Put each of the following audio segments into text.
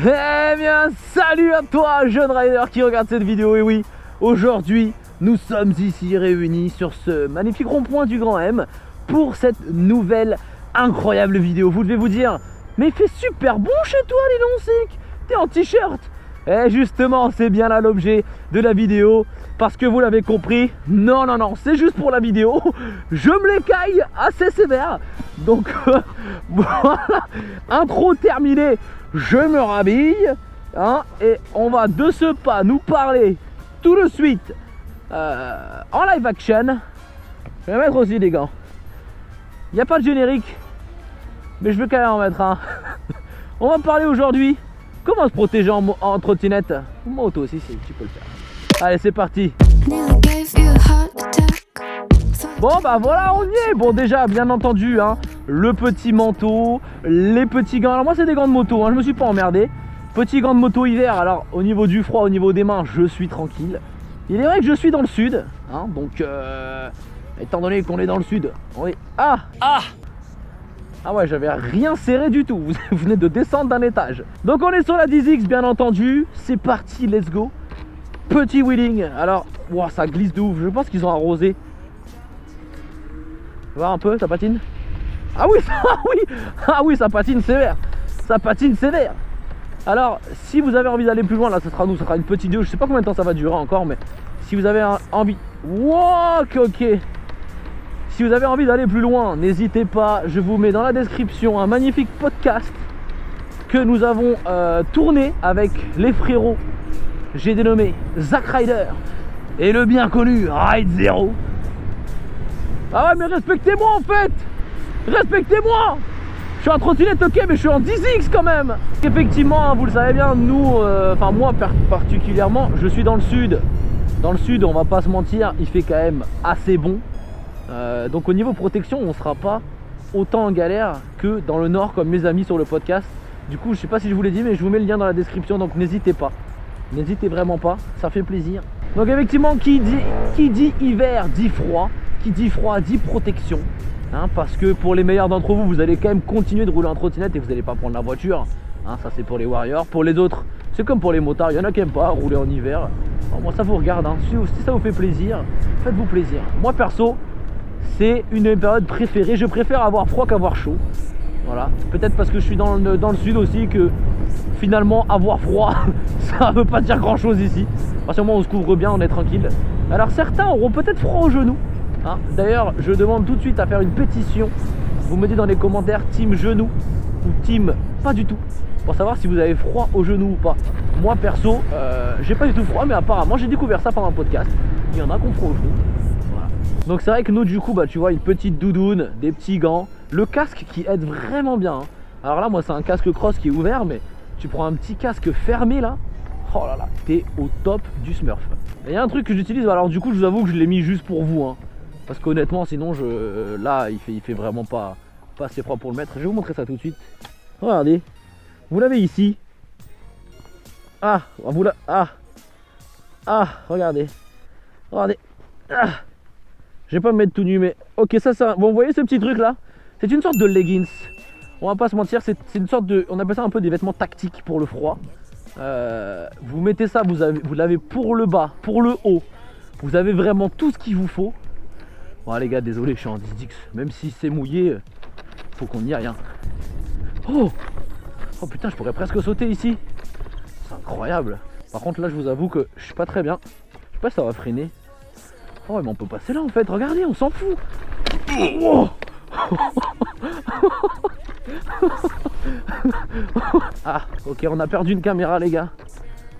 Eh bien, salut à toi, jeune rider qui regarde cette vidéo. Et oui, aujourd'hui, nous sommes ici réunis sur ce magnifique rond-point du Grand M pour cette nouvelle incroyable vidéo. Vous devez vous dire, mais il fait super bon chez toi, dis donc, Sick. T'es en t-shirt. Et justement, c'est bien là l'objet de la vidéo. Parce que vous l'avez compris, non, c'est juste pour la vidéo. Je me l'écaille assez sévère. Donc, voilà, intro terminée. Je me rhabille, hein, et on va de ce pas nous parler tout de suite en live action. Je vais mettre aussi des gants. Il n'y a pas de générique, mais je vais quand même en mettre un. On va parler aujourd'hui comment se protéger en trottinette ou moto aussi, si tu peux le faire. Allez, c'est parti. Bon bah voilà, on y est. Bon, déjà bien entendu, hein, le petit manteau, les petits gants. Alors moi c'est des gants de moto, hein, je me suis pas emmerdé. Petits gants de moto hiver. Alors au niveau du froid, au niveau des mains, je suis tranquille. Il est vrai que je suis dans le sud, hein, donc étant donné qu'on est dans le sud, on est... Ah ouais, j'avais rien serré du tout. Vous venez de descendre d'un étage. Donc on est sur la 10X bien entendu. C'est parti, let's go. Petit wheeling. Alors, wow, ça glisse de ouf. Je pense qu'ils ont arrosé. Voir un peu, ça patine. Ah oui, ah oui, ça patine sévère. Ça patine sévère. Alors, si vous avez envie d'aller plus loin, là, ça sera une petite vidéo. Je sais pas combien de temps ça va durer encore, mais si vous avez envie... Wow, ok. Si vous avez envie d'aller plus loin, n'hésitez pas. Je vous mets dans la description un magnifique podcast que nous avons tourné avec les frérots. J'ai dénommé Zack Ryder et le bien connu Ride Zero. Ah ouais, mais respectez-moi en fait. Respectez-moi. Je suis en trottinette, ok, mais je suis en 10X quand même. Effectivement, hein, vous le savez bien, nous, enfin moi particulièrement, je suis dans le sud. Dans le sud, on va pas se mentir, il fait quand même assez bon. Donc au niveau protection, on sera pas autant en galère que dans le nord comme mes amis sur le podcast. Du coup, je sais pas si je vous l'ai dit, mais je vous mets le lien dans la description, donc n'hésitez pas. N'hésitez vraiment pas, ça fait plaisir. Donc effectivement, qui dit hiver dit froid. Qui dit froid dit protection, hein, parce que pour les meilleurs d'entre vous, vous allez quand même continuer de rouler en trottinette et vous n'allez pas prendre la voiture, hein, ça c'est pour les warriors. Pour les autres, c'est comme pour les motards, il y en a qui n'aiment pas rouler en hiver. Alors, moi ça vous regarde, hein. Si ça vous fait plaisir, faites-vous plaisir. Moi perso, c'est une période préférée, je préfère avoir froid qu'avoir chaud. Voilà, peut-être parce que je suis dans le sud aussi que finalement avoir froid, ça veut pas dire grand chose ici. Parce que moi on se couvre bien, on est tranquille. Alors certains auront peut-être froid aux genoux. Hein, d'ailleurs, je demande tout de suite à faire une pétition. Vous me dites dans les commentaires team genou ou team pas du tout, pour savoir si vous avez froid aux genoux ou pas. Moi perso, j'ai pas du tout froid, mais apparemment j'ai découvert ça pendant un podcast. Il y en a qui ont froid aux genoux. Voilà. Donc c'est vrai que nous du coup, bah tu vois, une petite doudoune, des petits gants, le casque qui aide vraiment bien. Hein. Alors là, moi c'est un casque cross qui est ouvert, mais tu prends un petit casque fermé là. Oh là là, t'es au top du Smurf. Il y a un truc que j'utilise, alors du coup je vous avoue que je l'ai mis juste pour vous, hein. Parce qu'honnêtement, sinon, là, il fait vraiment pas assez froid pour le mettre. Je vais vous montrer ça tout de suite. Regardez. Vous l'avez ici. Ah, regardez. Regardez. Ah. Je vais pas me mettre tout nu, mais... Ok, ça... Bon, vous voyez ce petit truc-là? C'est une sorte de leggings. On va pas se mentir, c'est une sorte de... On appelle ça un peu des vêtements tactiques pour le froid. Vous mettez ça, vous l'avez pour le bas, pour le haut. Vous avez vraiment tout ce qu'il vous faut. Bon les gars, désolé, je suis en 10X. Même si c'est mouillé, faut qu'on y aille. Hein. Oh putain, je pourrais presque sauter ici. C'est incroyable. Par contre là, je vous avoue que je suis pas très bien. Je sais pas si ça va freiner. Oh ouais, mais on peut passer là en fait. Regardez, on s'en fout. Oh ah, ok, on a perdu une caméra les gars.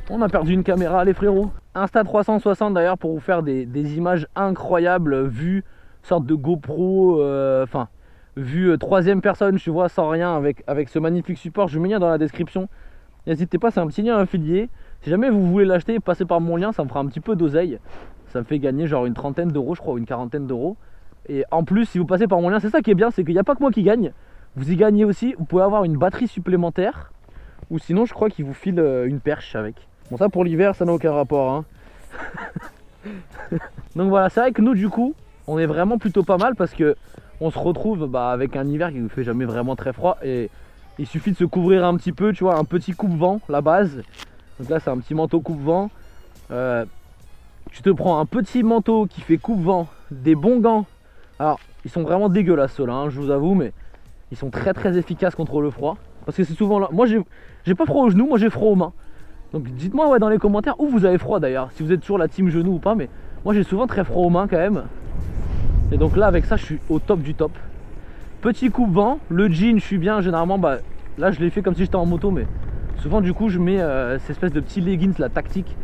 On a perdu une caméra les frérots. Insta360 d'ailleurs pour vous faire des images incroyables vues sorte de GoPro, enfin vue troisième personne, tu vois, sans rien, avec ce magnifique support. Je mets le lien dans la description. N'hésitez pas, c'est un petit lien affilié. Si jamais vous voulez l'acheter, passez par mon lien, ça me fera un petit peu d'oseille. Ça me fait gagner genre une trentaine d'euros, je crois, ou une quarantaine d'euros. Et en plus, si vous passez par mon lien, c'est ça qui est bien, c'est qu'il n'y a pas que moi qui gagne. Vous y gagnez aussi, vous pouvez avoir une batterie supplémentaire. Ou sinon, je crois qu'il vous file une perche avec. Bon, ça pour l'hiver, ça n'a aucun rapport, hein. Donc voilà, c'est vrai que nous, du coup, on est vraiment plutôt pas mal parce que on se retrouve avec un hiver qui ne fait jamais vraiment très froid. Et Il suffit de se couvrir un petit peu, tu vois, un petit coupe-vent, la base. Donc là c'est un petit manteau coupe-vent. Tu te prends un petit manteau qui fait coupe-vent, des bons gants. Alors ils sont vraiment dégueulasses ceux-là, hein, je vous avoue, mais ils sont très très efficaces contre le froid. Parce que c'est souvent là. Moi j'ai pas froid aux genoux, moi j'ai froid aux mains. Donc dites-moi ouais, dans les commentaires où vous avez froid d'ailleurs, si vous êtes toujours la team genoux ou pas, mais moi j'ai souvent très froid aux mains quand même. Et donc là avec ça je suis au top du top. Petit coupe-vent, le jean je suis bien généralement, bah là je l'ai fait comme si j'étais en moto, mais souvent du coup je mets cette espèce de petits leggings la tactique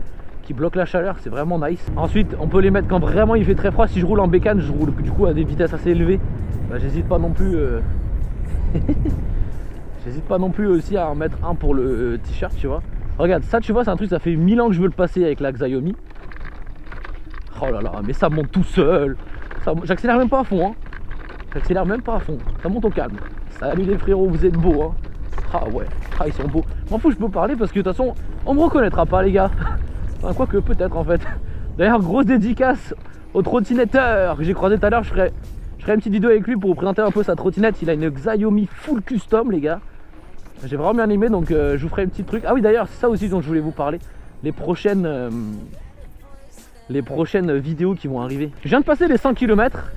qui bloque la chaleur, c'est vraiment nice. Ensuite on peut les mettre quand vraiment il fait très froid. Si je roule en bécane, je roule du coup à des vitesses assez élevées, bah, j'hésite pas non plus j'hésite pas non plus aussi à en mettre un pour le t-shirt, tu vois. Regarde ça, tu vois, c'est un truc, ça fait 1000 ans que je veux le passer avec la Xiaomi. Oh là là, mais ça monte tout seul. J'accélère même pas à fond, hein. J'accélère même pas à fond, ça monte au calme. Salut les frérots, vous êtes beaux, hein. Ah ouais, ah ils sont beaux. M'en fous, je peux parler parce que de toute façon on me reconnaîtra pas les gars. Enfin quoique peut-être en fait. D'ailleurs grosse dédicace au trottinetteur que j'ai croisé tout à l'heure. Je ferai une petite vidéo avec lui pour vous présenter un peu sa trottinette. Il a une Xiaomi full custom les gars. J'ai vraiment bien aimé, donc je vous ferai un petit truc. Ah oui d'ailleurs c'est ça aussi dont je voulais vous parler. Les prochaines vidéos qui vont arriver. Je viens de passer les 100 km.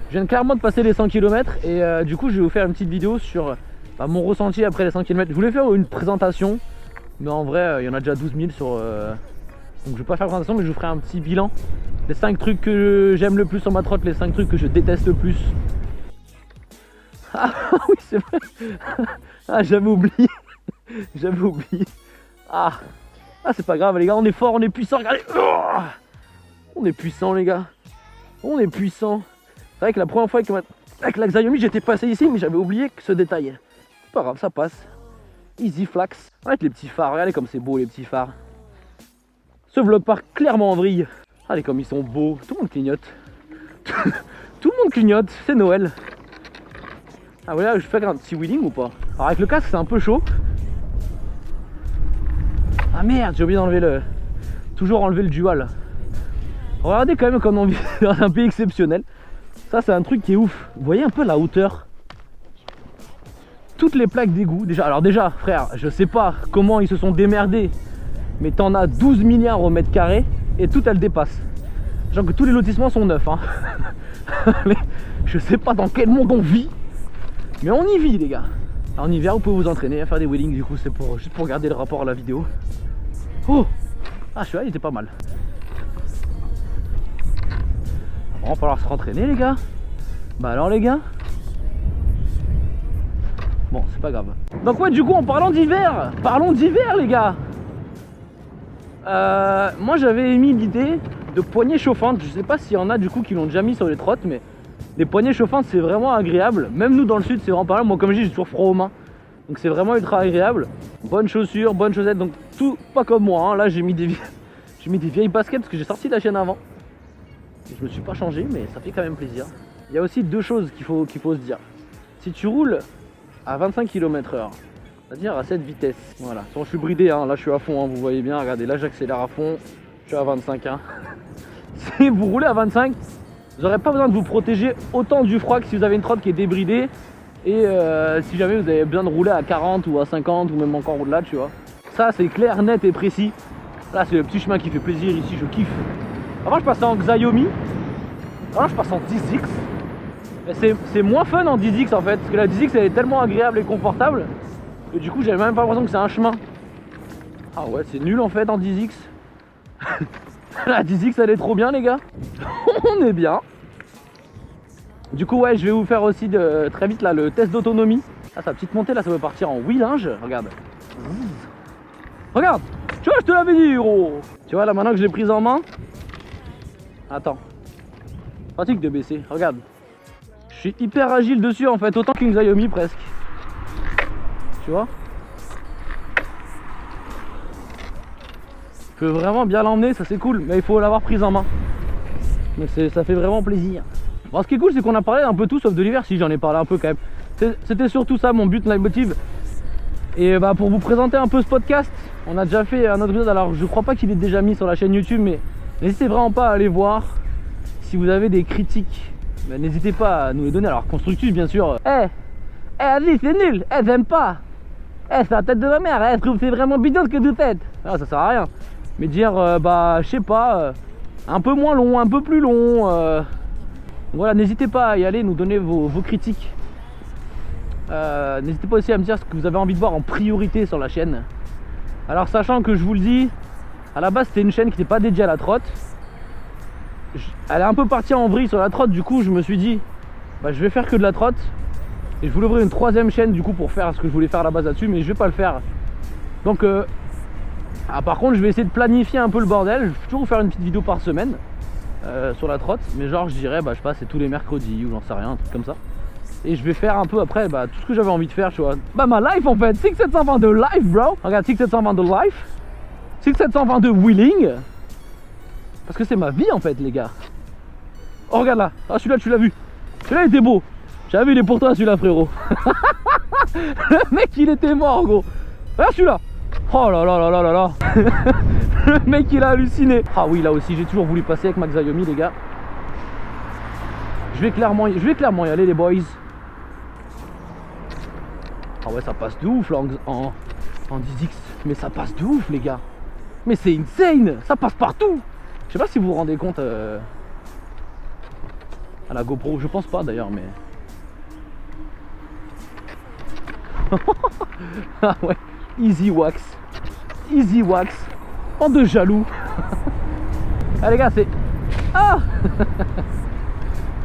Je viens clairement de passer les 100 km. Et du coup je vais vous faire une petite vidéo sur mon ressenti après les 100 km. Je voulais faire une présentation, mais en vrai il y en a déjà 12 000 sur... Donc je vais pas faire présentation, mais je vous ferai un petit bilan des 5 trucs que j'aime le plus sur ma trotte, les 5 trucs que je déteste le plus. Ah oui c'est vrai. Ah j'avais oublié. J'avais oublié. Ah c'est pas grave les gars, on est fort, on est puissant, regardez. On est puissant les gars. On est puissant. C'est vrai que la première fois avec la Xiaomi j'étais passé ici, mais j'avais oublié ce détail. C'est pas grave, ça passe. Easy flax. Avec les petits phares, regardez comme c'est beau les petits phares. Ce vlog part clairement en vrille. Allez comme ils sont beaux, tout le monde clignote. Tout le monde clignote, c'est Noël. Ah voilà, je fais un petit wheeling ou pas? Alors avec le casque c'est un peu chaud. Ah merde, j'ai oublié d'enlever toujours enlever le dual. Regardez quand même comme on vit dans un pays exceptionnel. Ça c'est un truc qui est ouf. Vous voyez un peu la hauteur? Toutes les plaques d'égout. Alors déjà frère, je sais pas comment ils se sont démerdés, mais t'en as 12 milliards au mètre carré et tout elle dépasse. Genre que tous les lotissements sont neufs hein. Je sais pas dans quel monde on vit, mais on y vit les gars. En hiver vous pouvez vous entraîner à faire des wheelings, du coup c'est juste pour garder le rapport à la vidéo. Oh ah celui-là il était pas mal. Il va falloir se rentraîner les gars. Bah alors les gars. Bon c'est pas grave. Donc ouais du coup en parlant d'hiver, parlons d'hiver les gars. Moi j'avais émis l'idée de poignées chauffantes. Je sais pas s'il y en a du coup qui l'ont déjà mis sur les trottes, mais les poignées chauffantes c'est vraiment agréable. Même nous dans le sud c'est vraiment pas mal. Moi comme je dis j'ai toujours froid aux mains, donc c'est vraiment ultra agréable. Bonnes chaussures, bonnes chaussettes, donc tout pas comme moi hein. Là j'ai mis des vieilles baskets parce que j'ai sorti la chaîne avant et je me suis pas changé, mais ça fait quand même plaisir. Il y a aussi deux choses qu'il faut se dire. Si tu roules à 25 km/h, c'est-à-dire à cette vitesse, voilà. Bon, je suis bridé hein. Là je suis à fond hein. Vous voyez bien, regardez là j'accélère à fond. Je suis à 25 hein. Si vous roulez à 25, vous n'aurez pas besoin de vous protéger autant du froid que si vous avez une trotte qui est débridée. Et si jamais vous avez besoin de rouler à 40 ou à 50 ou même encore au-delà, tu vois. Ça c'est clair, net et précis. Là c'est le petit chemin qui fait plaisir ici, je kiffe. Avant je passais en Xiaomi, alors je passe en 10X. C'est moins fun en 10X en fait, parce que la 10X elle est tellement agréable et confortable que du coup j'avais même pas l'impression que c'est un chemin. Ah ouais c'est nul en fait en 10X. La 10X elle est trop bien les gars. On est bien. Du coup ouais je vais vous faire aussi très vite là le test d'autonomie. Ah sa petite montée là ça veut partir en wheelinge, regarde. Regarde, tu vois je te l'avais dit gros. Tu vois là maintenant que je l'ai prise en main. Attends. Pratique de baisser, regarde. Je suis hyper agile dessus en fait, autant qu'une Xiaomi presque. Tu vois? Je peux vraiment bien l'emmener, ça c'est cool, mais il faut l'avoir prise en main. Mais ça fait vraiment plaisir. Bon, ce qui est cool c'est qu'on a parlé un peu tout sauf de l'hiver, si j'en ai parlé un peu quand même. C'était surtout ça mon but, leitmotiv. Et bah pour vous présenter un peu ce podcast, on a déjà fait un autre épisode, alors je crois pas qu'il est déjà mis sur la chaîne YouTube, mais n'hésitez vraiment pas à aller voir. Si vous avez des critiques, bah, n'hésitez pas à nous les donner, alors constructives bien sûr. Vas-y c'est nul, j'aime pas. Eh, c'est la tête de ma mère, je trouve que c'est vraiment bidon ce que vous faites. Ah, ça sert à rien. Mais dire, bah, je sais pas, un peu moins long, un peu plus long. Voilà, n'hésitez pas à y aller, nous donner vos critiques. N'hésitez pas aussi à me dire ce que vous avez envie de voir en priorité sur la chaîne. Alors, sachant que je vous le dis, à la base, c'était une chaîne qui n'était pas dédiée à la trotte. Elle est un peu partie en vrille sur la trotte, du coup, je me suis dit, bah, je vais faire que de la trotte. Et je voulais ouvrir une troisième chaîne du coup pour faire ce que je voulais faire à la base là-dessus, mais je vais pas le faire. Donc par contre je vais essayer de planifier un peu le bordel. Je vais toujours vous faire une petite vidéo par semaine sur la trotte, mais genre je dirais, bah je sais pas, c'est tous les mercredis ou j'en sais rien, un truc comme ça. Et je vais faire un peu après bah, tout ce que j'avais envie de faire, tu vois. Bah ma life en fait, 6722 life bro. Regarde, 6722 life, 6722 wheeling. Parce que c'est ma vie en fait les gars. Oh regarde là, ah celui-là tu l'as vu. Celui-là il était beau. J'avais vu, il est pour toi celui-là frérot. Le mec il était mort gros. Regarde celui-là. Oh là là là là là là. Le mec il a halluciné. Ah oui là aussi j'ai toujours voulu passer avec ma Xiaomi les gars. Je vais clairement y aller les boys. Ah ouais ça passe de ouf là en 10x. Mais ça passe de ouf les gars. Mais c'est insane. Ça passe partout. Je sais pas si vous vous rendez compte à la GoPro. Je pense pas d'ailleurs mais... Ah ouais, easy wax, en de jaloux. Ah les gars c'est... Ah,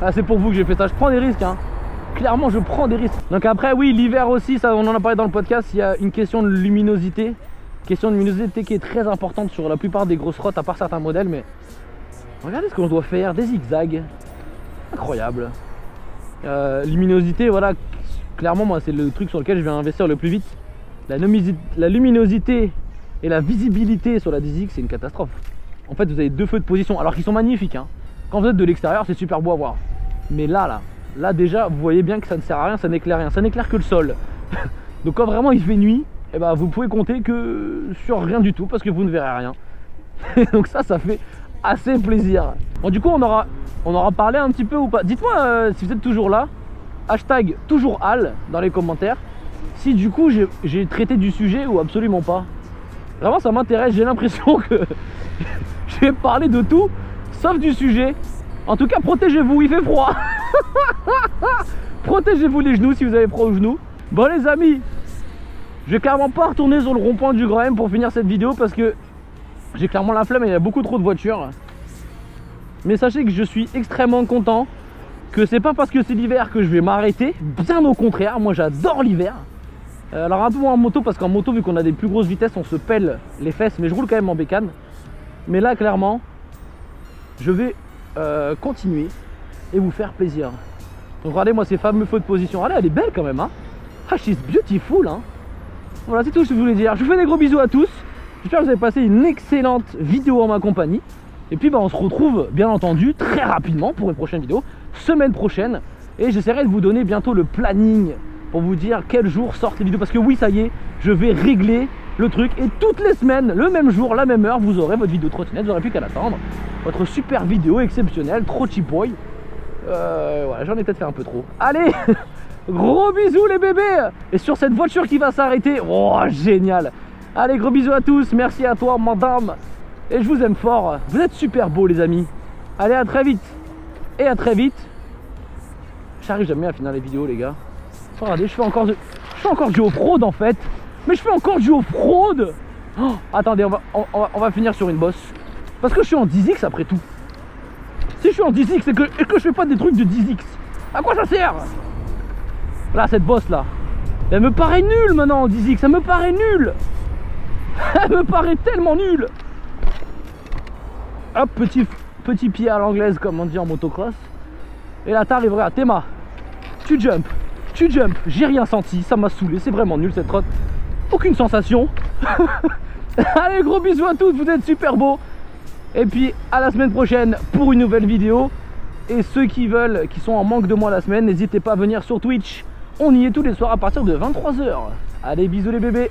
ah c'est pour vous que j'ai fait ça, je prends des risques hein. Clairement je prends des risques. Donc après oui l'hiver aussi, ça on en a parlé dans le podcast, il y a une question de luminosité. Question de luminosité qui est très importante sur la plupart des grosses rottes à part certains modèles. Mais regardez ce qu'on doit faire, des zigzags. Incroyable. Luminosité voilà. Clairement moi c'est le truc sur lequel je vais investir le plus vite. La luminosité et la visibilité sur la 10X c'est une catastrophe. En fait vous avez deux feux de position alors qu'ils sont magnifiques hein. Quand vous êtes de l'extérieur c'est super beau à voir. Mais là déjà vous voyez bien que ça ne sert à rien, ça n'éclaire rien, ça n'éclaire que le sol. Donc quand vraiment il fait nuit, eh ben, vous pouvez compter que sur rien du tout parce que vous ne verrez rien. Donc ça fait assez plaisir. Bon du coup on aura parlé un petit peu ou pas. Dites-moi si vous êtes toujours là. Hashtag toujours Al dans les commentaires. Si du coup j'ai traité du sujet ou absolument pas. Vraiment ça m'intéresse, j'ai l'impression que j'ai parlé de tout sauf du sujet. En tout cas protégez-vous, il fait froid. Protégez-vous les genoux si vous avez froid aux genoux. Bon les amis, je vais clairement pas retourner sur le rond-point du Grand M pour finir cette vidéo parce que j'ai clairement la flemme et il y a beaucoup trop de voitures. Mais sachez que je suis extrêmement content que c'est pas parce que c'est l'hiver que je vais m'arrêter, bien au contraire, moi j'adore l'hiver. Alors un peu moins en moto parce qu'en moto vu qu'on a des plus grosses vitesses on se pèle les fesses, mais je roule quand même en bécane. Mais là clairement je vais continuer et vous faire plaisir. Donc regardez moi ces fameux feux de position, allez elle est belle quand même hein. Ah she's beautiful hein. Voilà c'est tout ce que je voulais dire, je vous fais des gros bisous à tous. J'espère que vous avez passé une excellente vidéo en ma compagnie. Et puis bah, on se retrouve bien entendu très rapidement pour une prochaine vidéo, semaine prochaine. Et j'essaierai de vous donner bientôt le planning pour vous dire quel jour sortent les vidéos. Parce que oui ça y est, je vais régler le truc. Et toutes les semaines, le même jour, la même heure, vous aurez votre vidéo trottinette. Vous n'aurez plus qu'à l'attendre. Votre super vidéo exceptionnelle, trop cheap boy. Voilà, j'en ai peut-être fait un peu trop. Allez, gros bisous les bébés. Et sur cette voiture qui va s'arrêter, oh génial. Allez gros bisous à tous, merci à toi madame. Et je vous aime fort, vous êtes super beaux les amis. Allez à très vite. Et à très vite. J'arrive jamais à finir les vidéos les gars. Regardez, je fais encore du off-road en fait. Mais je fais encore du off-road. Oh, attendez, on va finir sur une bosse. Parce que je suis en 10X après tout. Si je suis en 10X et que je fais pas des trucs de 10X, à quoi ça sert? Là cette bosse là, elle me paraît nulle maintenant en 10X, ça me paraît nul. Elle me paraît tellement nulle. Hop, petit pied à l'anglaise comme on dit en motocross. Et là t'arrives, regarde, Théma, tu jump, j'ai rien senti, ça m'a saoulé, c'est vraiment nul cette trotte. Aucune sensation. Allez gros bisous à tous, vous êtes super beaux. Et puis à la semaine prochaine pour une nouvelle vidéo. Et ceux qui sont en manque de moi la semaine, n'hésitez pas à venir sur Twitch. On y est tous les soirs à partir de 23 h. Allez bisous les bébés.